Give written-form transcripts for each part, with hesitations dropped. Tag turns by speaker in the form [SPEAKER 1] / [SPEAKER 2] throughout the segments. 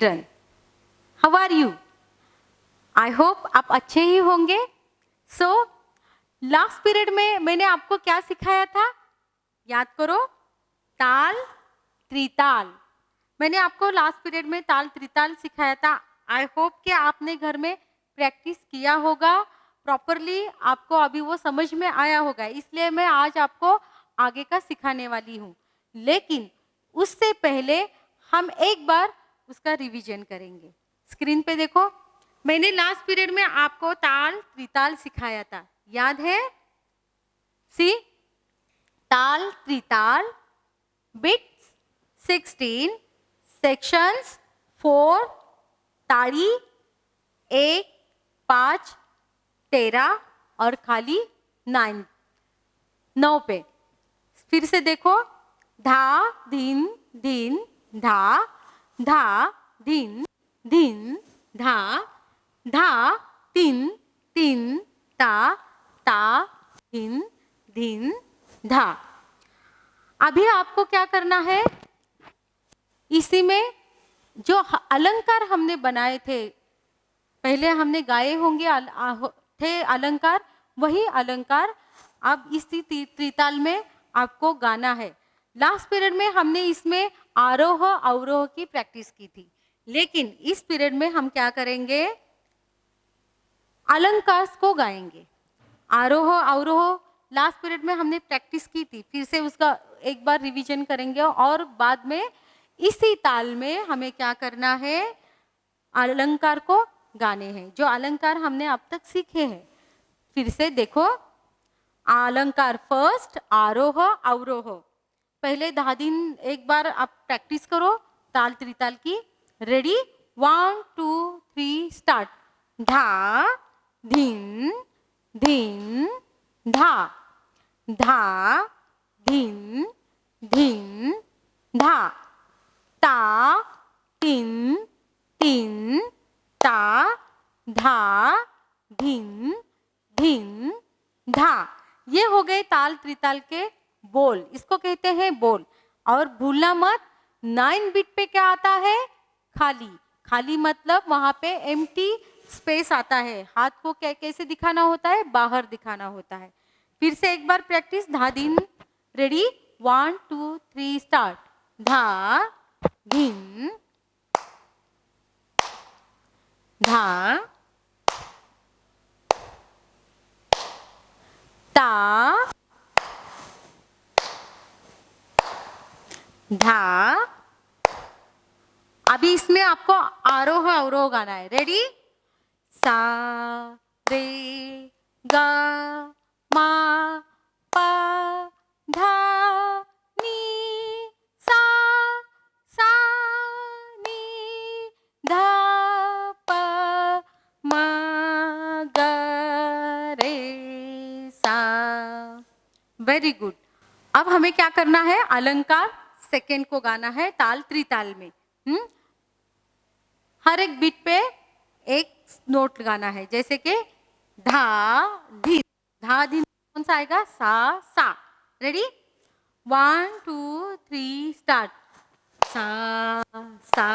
[SPEAKER 1] Children, how are you? I hope आप अच्छे ही होंगे। सो लास्ट पीरियड में मैंने आपको क्या सिखाया था? याद करो, ताल त्रिताल। मैंने आपको लास्ट पीरियड में ताल त्रिताल सिखाया था। आई होप कि आपने घर में प्रैक्टिस किया होगा प्रॉपरली, आपको अभी वो समझ में आया होगा, इसलिए मैं आज आपको आगे का सिखाने वाली हूँ। लेकिन उससे पहले हम एक बार उसका रिवीजन करेंगे। स्क्रीन पे देखो, मैंने लास्ट पीरियड में आपको ताल त्रिताल सिखाया था, याद है? सी, ताल त्रिताल, बिट्स 16, सेक्शंस 4, ताड़ी 1, 5, 13 और खाली 9 पे। फिर से देखो, धा धिन धिन धा, धा धिन धिन धा, धा तिन तिन ता, ता धिन धिन धा। अभी आपको क्या करना है, इसी में जो अलंकार हमने बनाए थे, पहले हमने गाए होंगे थे अलंकार, वही अलंकार अब इसी त्रिताल में आपको गाना है। लास्ट पीरियड में हमने इसमें आरोह अवरोह की प्रैक्टिस की थी, लेकिन इस पीरियड में हम क्या करेंगे, अलंकार को गाएंगे। आरोह अवरोह लास्ट पीरियड में हमने प्रैक्टिस की थी, फिर से उसका एक बार रिवीजन करेंगे और बाद में इसी ताल में हमें क्या करना है, अलंकार को गाने हैं, जो अलंकार हमने अब तक सीखे हैं। फिर से देखो, अलंकार फर्स्ट, आरोह अवरोह। पहले 10 दिन एक बार आप प्रैक्टिस करो ताल त्रिताल की। Ready, 1 2 3 start. धा धिन धिन धा, धा धिन धिन धा, ता तिन तिन ता, धा धिन धिन धा। ये हो गए ताल त्रिताल के बोल, इसको कहते हैं बोल। और भूलना मत, 9 बिट पे क्या आता है, खाली। खाली मतलब वहां पे एम्प्टी स्पेस आता है, हाथ को कैसे दिखाना होता है, बाहर दिखाना होता है। फिर से एक बार प्रैक्टिस, धा दिन। Ready, 1 2 3 start. धा धिन धा, ता धा। अभी इसमें आपको आरोह अवरोह गाना है। रेडी, सा रे गा मा पा धा नी सा, सा नी धा पा मा गा रे सा। Very good. अब हमें क्या करना है, अलंकार सेकेंड को गाना है ताल त्रिताल में। हर एक बीट पे एक नोट गाना है, जैसे कि धा धी। धा धी कौन सा आएगा, सा सा। Ready, 1 2 3 start. सा सा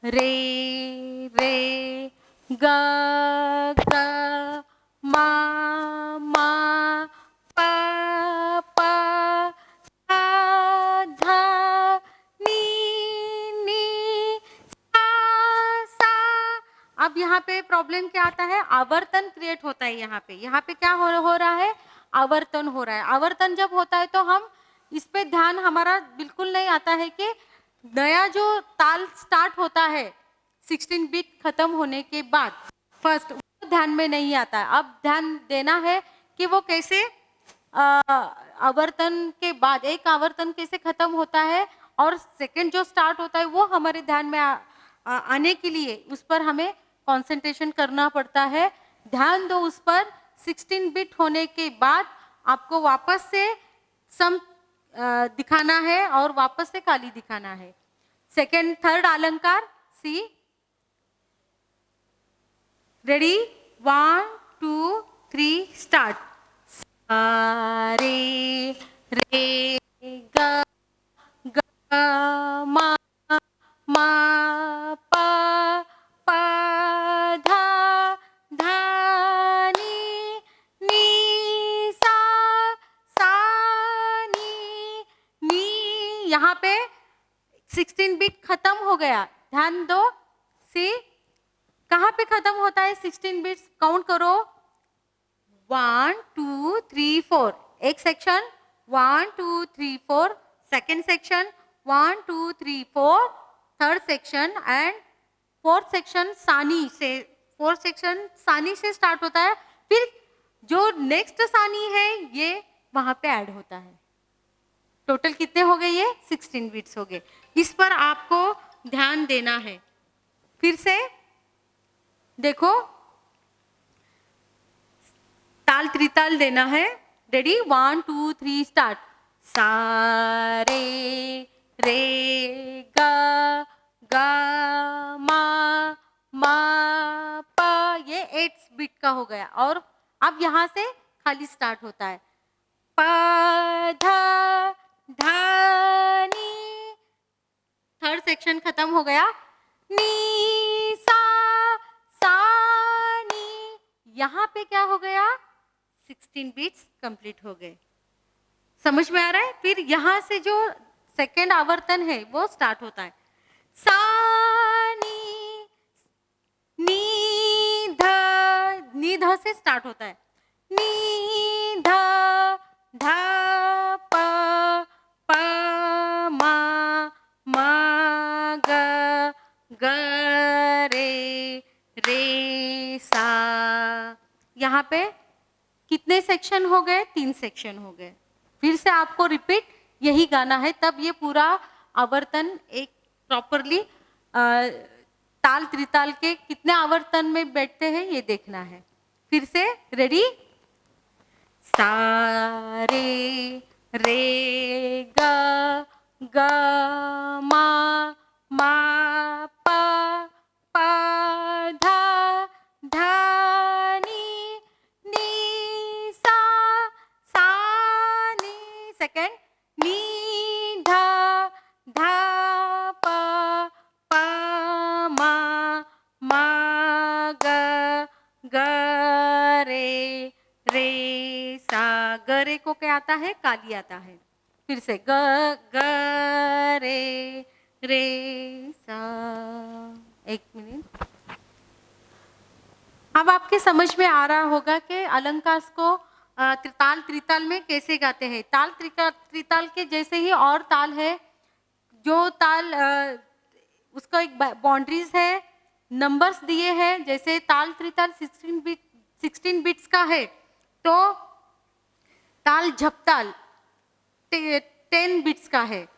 [SPEAKER 1] रे रे गा गा मा मा पा पा धा धा नी नी सा सा। अब यहाँ पे प्रॉब्लम क्या आता है, आवर्तन क्रिएट होता है। यहाँ पे क्या हो रहा है, आवर्तन हो रहा है। आवर्तन जब होता है तो हम इस पे ध्यान हमारा बिल्कुल नहीं आता है कि नया जो ताल स्टार्ट होता है 16 बीट खत्म होने के बाद, फर्स्ट ध्यान में नहीं आता है। अब ध्यान देना है कि वो कैसे आवर्तन के बाद एक आवर्तन कैसे खत्म होता है और सेकंड जो स्टार्ट होता है वो हमारे ध्यान में आने के लिए उस पर हमें कंसंट्रेशन करना पड़ता है। ध्यान दो उस पर। 16 बिट होने के बाद आपको वापस से सम दिखाना है और वापस से काली दिखाना है। सेकंड थर्ड अलंकार सी। Ready, 1 2 3 start. सा रे रे गा गा मा मा यहाँ पे 16 बीट खत्म हो गया, ध्यान दो। सी कहाँ पे खत्म होता है 16 बिट्स, काउंट करो 1 2 3 4, एक section 1 2 3 4, second section 1 2 3 4, third section and fourth section सानी से, फोर्थ सेक्शन सानी से स्टार्ट होता है, फिर जो नेक्स्ट सानी है ये वहां पे ऐड होता है। टोटल कितने हो गए, ये 16 बिट्स हो गए। इस पर आपको ध्यान देना है। फिर से देखो, ताल त्रिताल देना है। Ready, 1 2 3 start. सा रे रे गा गा मा पा, ये 8 बिट का हो गया। और अब यहाँ से खाली स्टार्ट होता है पा धा धा नी, थर्ड सेक्शन खत्म हो गया, नी सा सा नी, यहाँ पे क्या हो गया 16 बीट्स कंप्लीट हो गए। समझ में आ रहा है? फिर यहाँ से जो सेकेंड आवर्तन है वो स्टार्ट होता है सा नी, नी ध से स्टार्ट होता है, नी ध ध प प मा ग ग रे सा। यहाँ पे कितने सेक्शन हो गए, 3 सेक्शन हो गए। फिर से आपको रिपीट यही गाना है, तब ये पूरा आवर्तन एक प्रॉपरली ताल त्रिताल के कितने आवर्तन में बैठते हैं ये देखना है। फिर से रेडी, सा रे रे गा गा मा पा पा धा धा नी, नी सा सा नी, सेकेंड नी धा धा पा पा मा ग रे सा। ग रे को क्या आता है, काली आता है। फिर से ग रे सा। एक मिनट, अब आपके समझ में आ रहा होगा कि अलंकार को ताल त्रिताल में कैसे गाते हैं। ताल त्रिताल के जैसे ही और ताल है, जो ताल उसका एक बाउंड्रीज है, नंबर्स दिए हैं। जैसे ताल त्रिताल 16 बिट्स का है, तो ताल झपताल 10 बिट्स का है,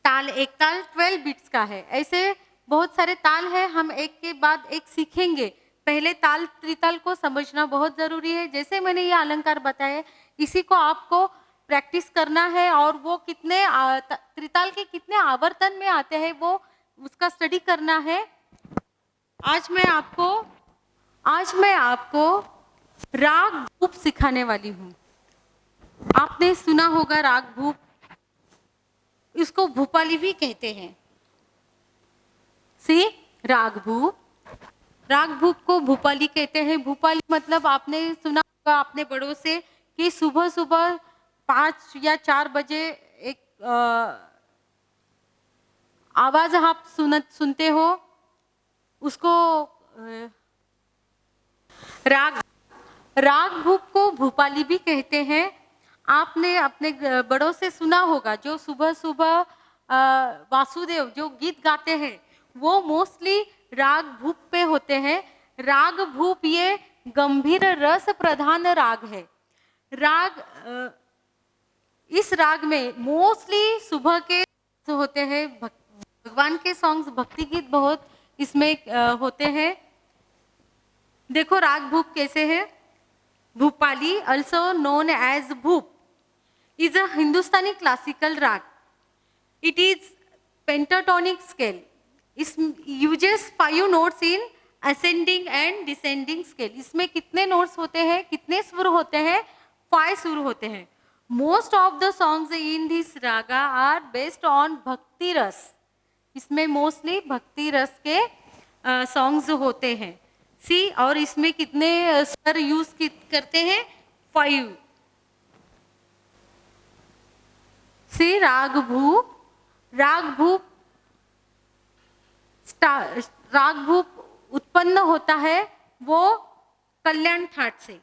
[SPEAKER 1] ताल एक ताल 12 बिट्स का है। ऐसे बहुत सारे ताल है, हम एक के बाद एक सीखेंगे। पहले ताल त्रिताल को समझना बहुत जरूरी है। जैसे मैंने ये अलंकार बताया, इसी को आपको प्रैक्टिस करना है, और वो कितने त्रिताल के कितने आवर्तन में आते हैं वो उसका स्टडी करना है। आज मैं आपको राग भूप सिखाने वाली हूँ। आपने सुना होगा राग भूप, इसको भूपाली भी कहते हैं। सी राग भूप को भूपाली कहते हैं। भूपाली मतलब आपने सुना होगा अपने बड़ों से कि सुबह सुबह 5 या 4 बजे एक आवाज आप सुनते हो, उसको राग भूप को भूपाली भी कहते हैं। आपने अपने बड़ों से सुना होगा, जो सुबह सुबह वासुदेव जो गीत गाते हैं वो मोस्टली राग भूप पे होते हैं। राग भूप ये गंभीर रस प्रधान राग है। इस राग में मोस्टली सुबह के होते हैं, भगवान के सॉन्ग्स, भक्ति गीत बहुत इसमें होते हैं। देखो राग भूप कैसे है। Bhupali, also known as Bhoop, is a Hindustani classical rag. It is pentatonic scale. It uses 5 notes in ascending and descending scale. इसमें कितने notes होते हैं, कितने सुर होते हैं? 5 सुर होते हैं। Most of the songs in this raga are based on भक्ति रस। इसमें मोस्टली भक्ति रस के सॉन्ग्स होते हैं। सी, और इसमें कितने स्वर यूज करते हैं? 5। सी राग भूप राग भूप राग भूप उत्पन्न होता है वो कल्याण थाट से।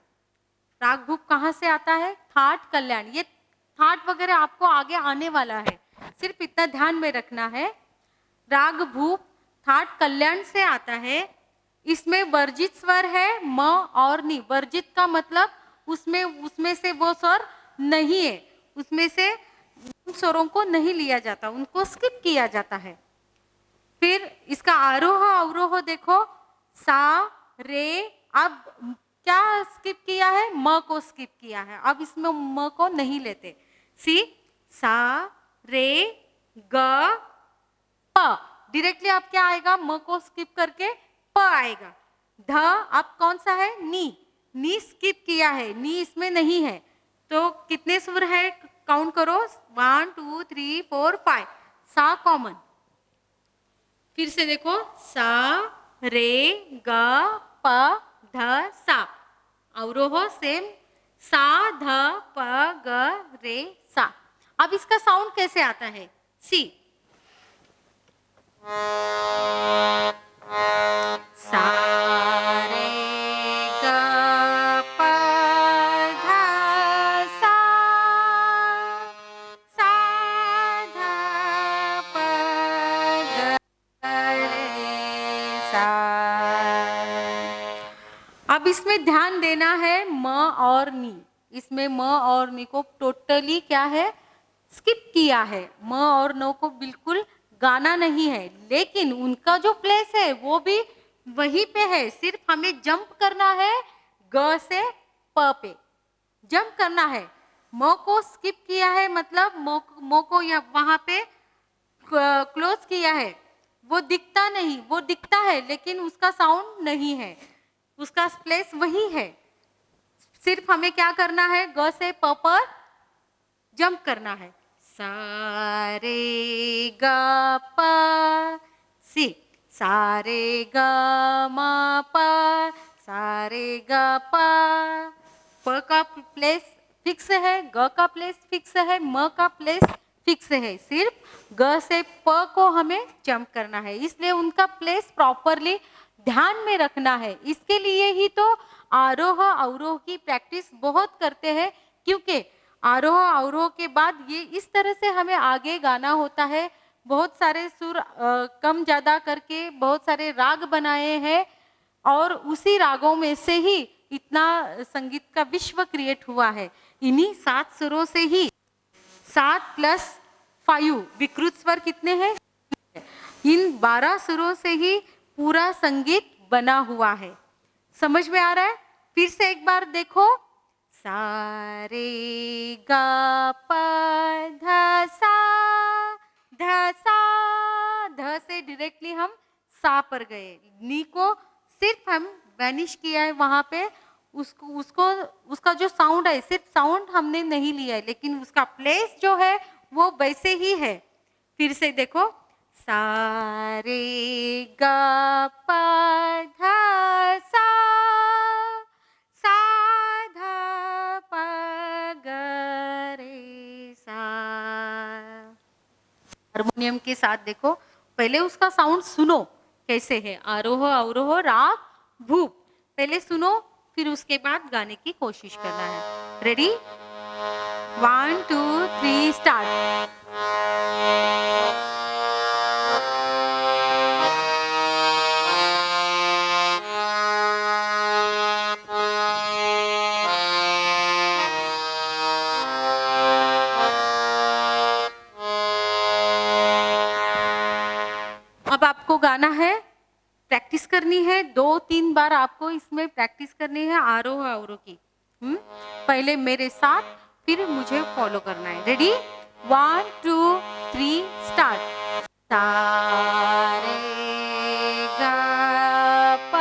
[SPEAKER 1] राग भूप कहाँ से आता है? थाट कल्याण। ये थाट वगैरह आपको आगे आने वाला है, सिर्फ इतना ध्यान में रखना है। राग भूप थाट कल्याण से आता है। इसमें वर्जित स्वर है म और नी। वर्जित का मतलब उसमें से वो स्वर नहीं है, उसमें से स्वरों को नहीं लिया जाता, उनको स्किप किया जाता है। फिर इसका आरोह अवरोह देखो, सा रे। अब क्या स्किप किया है? म को स्किप किया है, अब इसमें म को नहीं लेते। सी सा रे ग प। डायरेक्टली आप क्या आएगा? म को स्किप करके प आएगा। ध अब कौन सा है? नी। नी स्किप किया है, नी इसमें नहीं है। तो कितने सुर है? काउंट करो, 1 2 3 4 5। सा कॉमन। फिर से देखो, सा रे ग प ध सा। अवरोह सेम, सा ध प ग रे सा। अब इसका साउंड कैसे आता है? सी सा रे ग प ध सा, सा ध प ग रे सा। अब इसमें ध्यान देना है म और नी। इसमें म और नी को टोटली क्या है? स्किप किया है। म और नो को बिल्कुल गाना नहीं है, लेकिन उनका जो प्लेस है वो भी वहीं पे है। सिर्फ हमें जंप करना है ग से प पे, जंप करना है। म को स्किप किया है, मतलब म को वहां पे क्लोज किया है। वो दिखता नहीं, वो दिखता है लेकिन उसका साउंड नहीं है, उसका प्लेस वही है। सिर्फ हमें क्या करना है? ग से प पर जंप करना है। सा रे ग प सी, सा रे ग म प, सा रे ग प का प्लेस फिक्स है, ग का प्लेस फिक्स है, म का प्लेस फिक्स है। सिर्फ ग से प को हमें जंप करना है, इसलिए उनका प्लेस प्रॉपरली ध्यान में रखना है। इसके लिए ही तो आरोह अवरोह की प्रैक्टिस बहुत करते हैं, क्योंकि आरोह अवरोह के बाद ये इस तरह से हमें आगे गाना होता है। बहुत सारे सुर कम ज्यादा करके बहुत सारे राग बनाए हैं, और उसी रागों में से ही इतना संगीत का विश्व क्रिएट हुआ है। इन्हीं 7 सुरों से ही 7 + 5 विकृत स्वर कितने हैं? इन 12 सुरों से ही पूरा संगीत बना हुआ है। समझ में आ रहा है? फिर से एक बार देखो, सा रे ग प ध सा, ध सा। ध से डायरेक्टली हम सा पर गए, नी को सिर्फ हम वैनिश किया है वहां पे। उसको उसका जो साउंड है, सिर्फ साउंड हमने नहीं लिया है, लेकिन उसका प्लेस जो है वो वैसे ही है। फिर से देखो, सा रे ग प ध सा, सा ध प ग रे सा। हारमोनियम के साथ देखो, पहले उसका साउंड सुनो कैसे है। आरोह अवरोह राग भूप, पहले सुनो, फिर उसके बाद गाने की कोशिश करना है। रेडी? 1 2 3 स्टार्ट। अब आपको गाना है, प्रैक्टिस करनी है, 2-3 बार आपको इसमें प्रैक्टिस करनी है आरोह अवरोह की। पहले मेरे साथ, फिर मुझे फॉलो करना है। रेडी? 1 2 3 स्टार्ट। सा रे ग प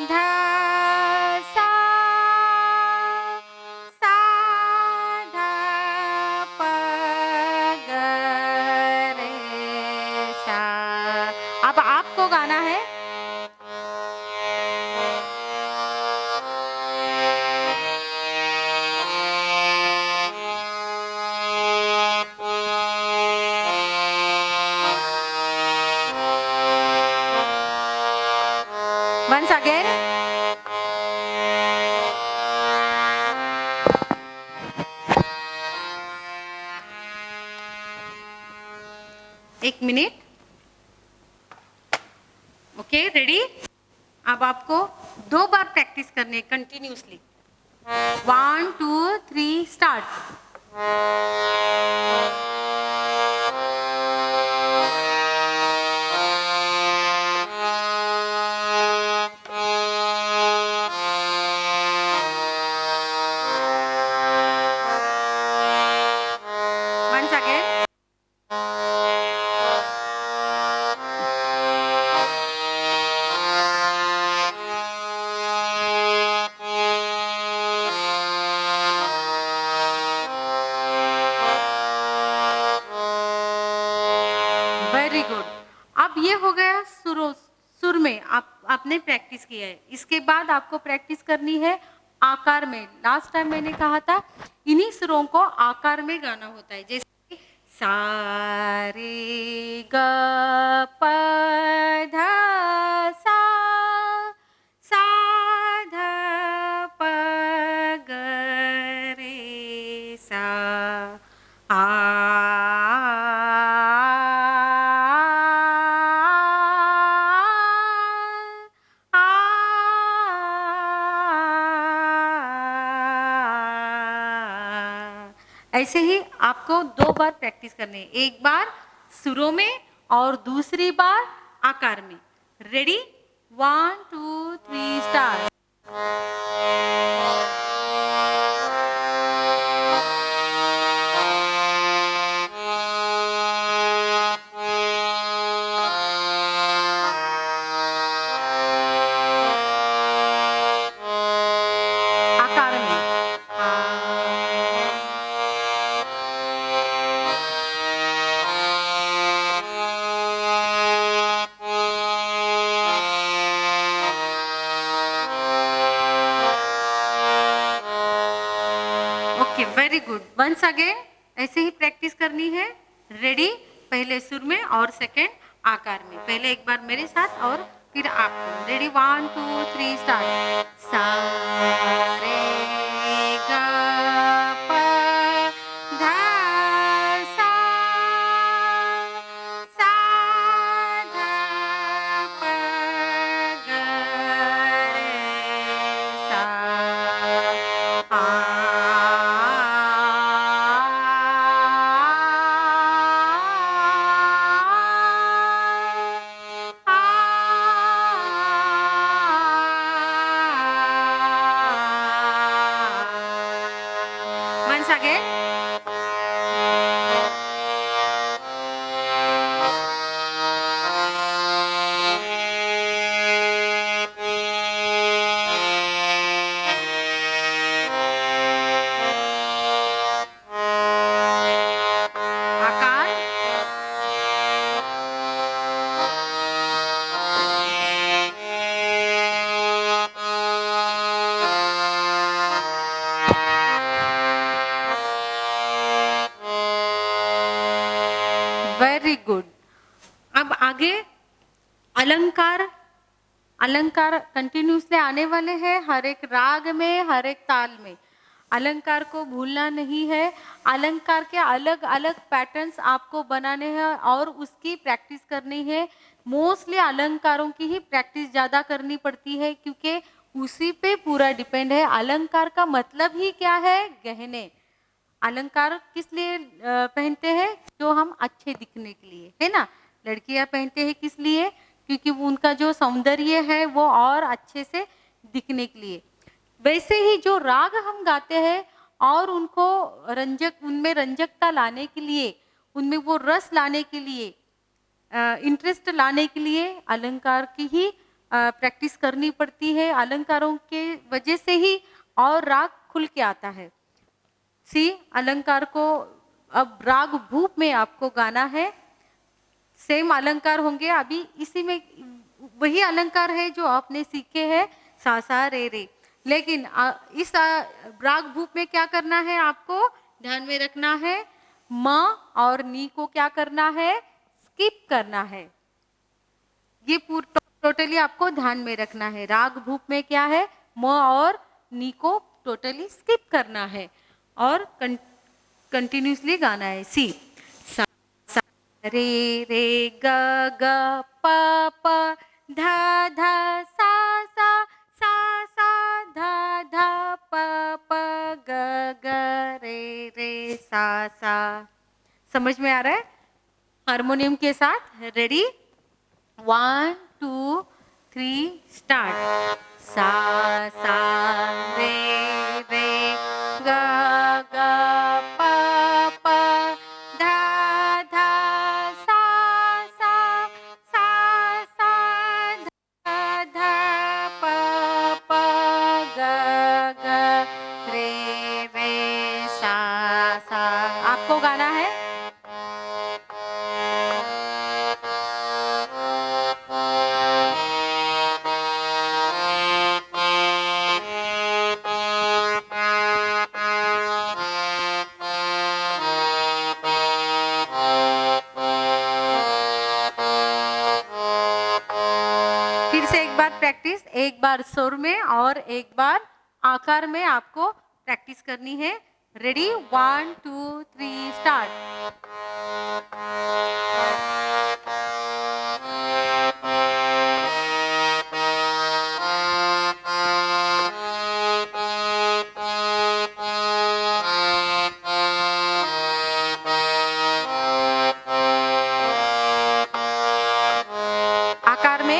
[SPEAKER 1] ध सा, सा ध प ग रे सा। अब आपको गाना है। अगेन। एक मिनट। Okay, ready? अब आपको 2 बार प्रैक्टिस करनी है continuously. 1 2 3 start. Once again. Very good. अब ये हो गया सुर में आपने प्रैक्टिस किया है। इसके बाद आपको प्रैक्टिस करनी है आकार में। लास्ट टाइम मैंने कहा था इन्हीं सुरों को आकार में गाना होता है, जैसे सा रे ग प ध सा, सा ध प ग रे सा, ऐसे ही आपको 2 बार प्रैक्टिस करनी है, एक बार सुरों में और दूसरी बार आकार में। रेडी? 1 2 3 स्टार्ट। आकार में okay, very good. Once again ऐसे ही प्रैक्टिस करनी है। रेडी? पहले सुर में और सेकंड आकार में। पहले एक बार मेरे साथ और फिर आपको। रेडी? 1 2 3 स्टार्ट। सा रे ग प ध सा, सा ध प ग रे सा, once again. आकार वेरी गुड। अब आगे अलंकार। अलंकार कंटिन्यूसली आने वाले हैं, हर एक राग में, हर एक ताल में। अलंकार को भूलना नहीं है। अलंकार के अलग अलग पैटर्न्स आपको बनाने हैं और उसकी प्रैक्टिस करनी है। मोस्टली अलंकारों की ही प्रैक्टिस ज़्यादा करनी पड़ती है, क्योंकि उसी पे पूरा डिपेंड है। अलंकार का मतलब ही क्या है? गहने। अलंकार किस लिए पहनते हैं? जो हम अच्छे दिखने के लिए, है ना। लड़कियां पहनते हैं किस लिए? क्योंकि उनका जो सौंदर्य है वो और अच्छे से दिखने के लिए। वैसे ही जो राग हम गाते हैं और उनको उनमें रंजकता लाने के लिए, उनमें वो रस लाने के लिए, इंटरेस्ट लाने के लिए अलंकार की ही प्रैक्टिस करनी पड़ती है। अलंकारों के वजह से ही और राग खुल के आता है। अलंकार को अब राग भूप में आपको गाना है। सेम अलंकार होंगे अभी। इसी में वही अलंकार है जो आपने सीखे हैं, सा सा रे रे। लेकिन इस राग भूप में क्या करना है? आपको ध्यान में रखना है, म और नी को क्या करना है? स्किप करना है। ये पूरा टोटली आपको ध्यान में रखना है। राग भूप में क्या है, म और नी को टोटली स्किप करना है और कंटिन्यूसली गाना है। सी सा सा रे रे ग ग प प ध ध सा सा सा सा ध ध प प ग ग रे रे सा सा। समझ में आ रहा है? हारमोनियम के साथ रेडी, 1 2 3 स्टार्ट। सा सा रे रे ग ग प प ध ध सा सा सा सा ध ध प प ग ग रे रे सा सा। आपको गाना है। फिर से एक बार प्रैक्टिस, एक बार सुर में और एक बार आकार में आपको प्रैक्टिस करनी है। Ready, 1 2 3 start. आकार में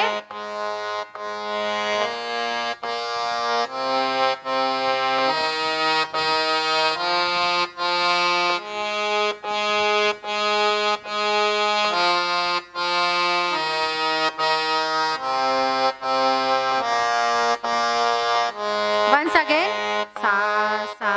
[SPEAKER 1] once again, सा सा।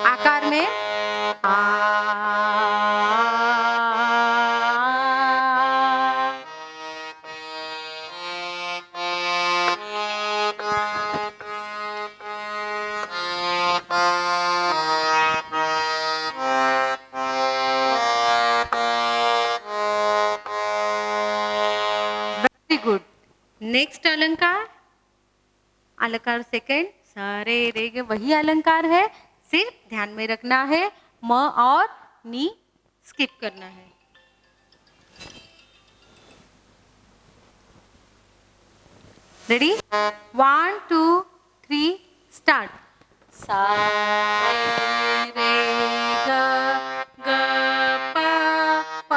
[SPEAKER 1] आकार में वेरी गुड। नेक्स्ट अलंकार, अलंकार सेकंड, सारे रे गे वही अलंकार है, सिर्फ ध्यान में रखना है म और नी स्किप करना है। Ready, 1 2 3 start. सा रे रे ग ग प प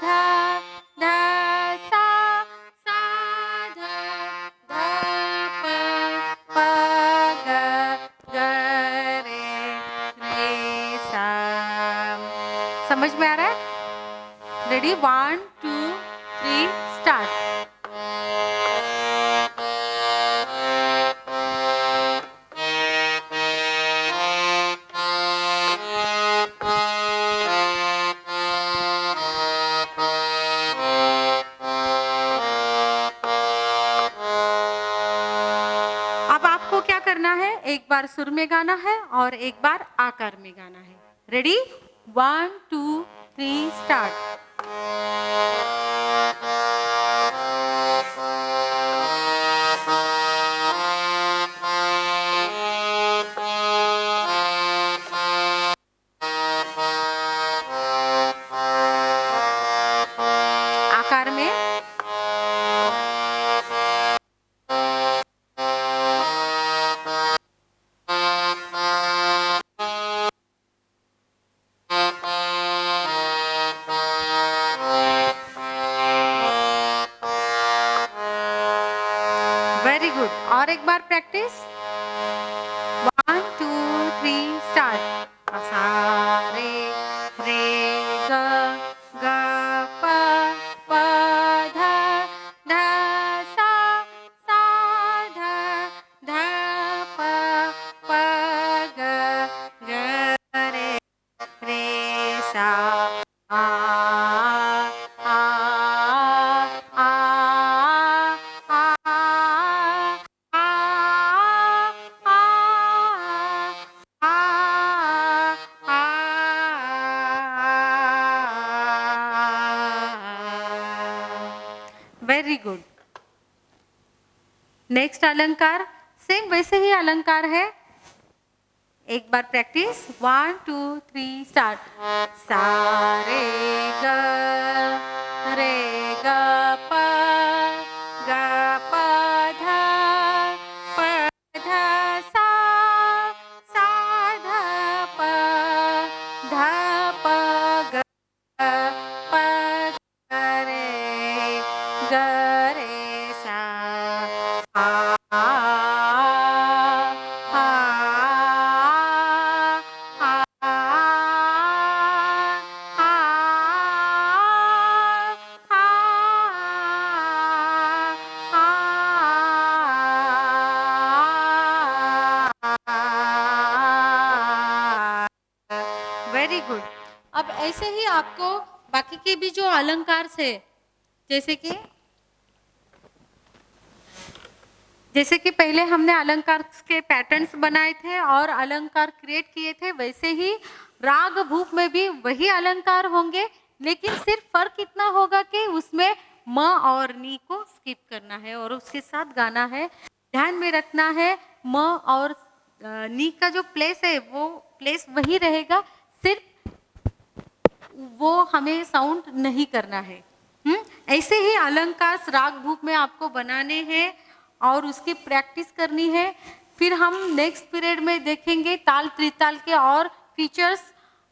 [SPEAKER 1] ध ध सा सा ध ध प प ग ग रे रे सा। समझ में आ रहा है? Ready, 1 2 3 start. अब आपको क्या करना है, एक बार सुर में गाना है और एक बार आकार में गाना है। Ready, 1 2 3 start. आकार में वेरी गुड। और एक बार प्रैक्टिस, 1 2 3 स्टार्ट। सा रे रे ग ग प प ध ध सा सा ध ध प प ग ग रे रे सा आ आ वेरी गुड। नेक्स्ट अलंकार सेम वैसे ही अलंकार है, एक बार प्रैक्टिस। 1 2 3 स्टार्ट। सा रे ग प ध सा ध प ध प ग प ग रे सा वेरी गुड। अब ऐसे ही आपको बाकी के भी जो अलंकार से, जैसे कि पहले हमने अलंकार के पैटर्न्स बनाए थे और अलंकार क्रिएट किए थे, वैसे ही राग भूप में भी वही अलंकार होंगे, लेकिन सिर्फ फर्क इतना होगा कि उसमें म और नी को स्किप करना है और उसके साथ गाना है। ध्यान में रखना है म और नी का जो प्लेस है वो प्लेस वही रहेगा, सिर्फ वो हमें साउंड नहीं करना है। ऐसे ही अलंकार राग भूप में आपको बनाने हैं और उसकी प्रैक्टिस करनी है। फिर हम नेक्स्ट पीरियड में देखेंगे ताल त्रिताल के और फीचर्स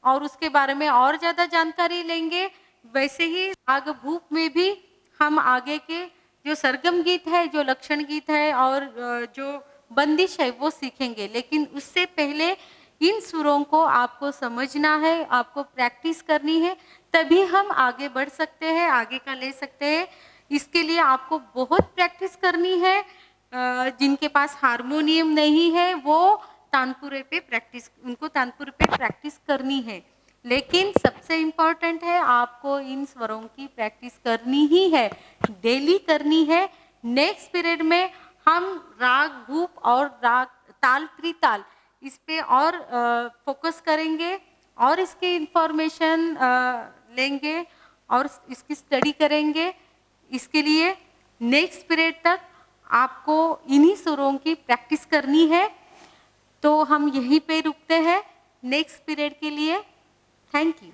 [SPEAKER 1] और उसके बारे में और ज़्यादा जानकारी लेंगे। वैसे ही राग भूप में भी हम आगे के जो सरगम गीत है, जो लक्षण गीत है और जो बंदिश है वो सीखेंगे, लेकिन उससे पहले इन सुरों को आपको समझना है, आपको प्रैक्टिस करनी है, तभी हम आगे बढ़ सकते हैं, आगे का ले सकते हैं। इसके लिए आपको बहुत प्रैक्टिस करनी है। जिनके पास हारमोनियम नहीं है वो तानपुरे पे प्रैक्टिस करनी है, लेकिन सबसे इम्पोर्टेंट है आपको इन स्वरों की प्रैक्टिस करनी ही है, डेली करनी है। नेक्स्ट पीरियड में हम राग भूप और राग ताल त्रिताल इस पे और फोकस करेंगे और इसके इंफॉर्मेशन लेंगे और इसकी स्टडी करेंगे। इसके लिए नेक्स्ट पीरियड तक आपको इन्हीं सुरों की प्रैक्टिस करनी है। तो हम यहीं पे रुकते हैं नेक्स्ट पीरियड के लिए। Thank you.